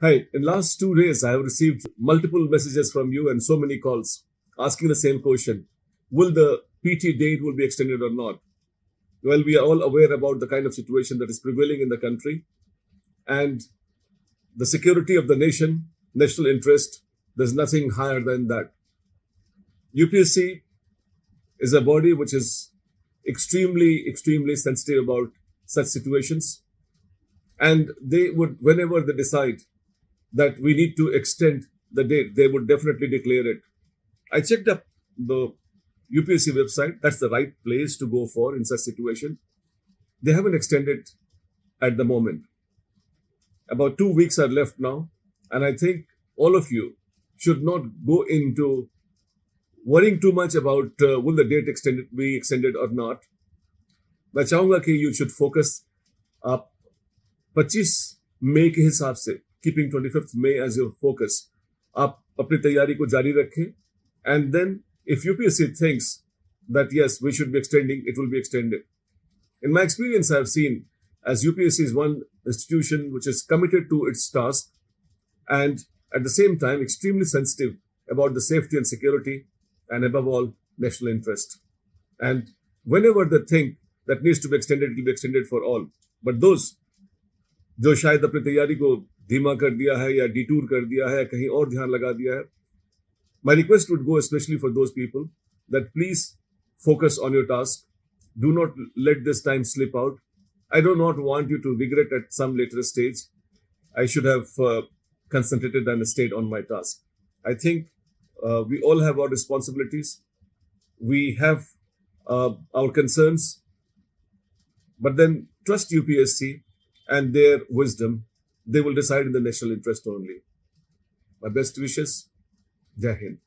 Hi, in last 2 days, I have received multiple messages from you and so many calls asking the same question: Will the PT date will be extended or not? Well, we are all aware about the kind of situation that is prevailing in the country and the security of the nation, national interest. There's nothing higher than that. UPSC is a body which is extremely sensitive about such situations, and they would, whenever they decide that we need to extend the date, they would definitely declare it. I checked up the UPSC website. That's the right place to go for in such situation. They haven't extended at the moment. About 2 weeks are left now, and I think all of you should not go into worrying too much about will the date be extended or not. मैं चाहूंगा कि you should focus आप 25 मई के हिसाब से keeping 25th May as your focus. आप अपनी तैयारी को जारी रखें, and then if UPSC thinks that yes, we should be extending, it will be extended. In my experience, I have seen as UPSC is one institution which is committed to its task and at the same time extremely sensitive about the safety and security and above all national interest. And whenever they think that needs to be extended, it will be extended for all. But those जो शायद अपनी तैयारी को धीमा कर दिया है या डिटूर कर दिया है, कहीं और ध्यान लगा दिया है, my request would go especially for those people that please focus on your task. Do not let this time slip out. I do not want you to regret at some later stage. I should have concentrated and stayed on my task. I think we all have our responsibilities. We have our concerns, but then trust UPSC and their wisdom. They will decide in the national interest only. My best wishes. Jai Hind.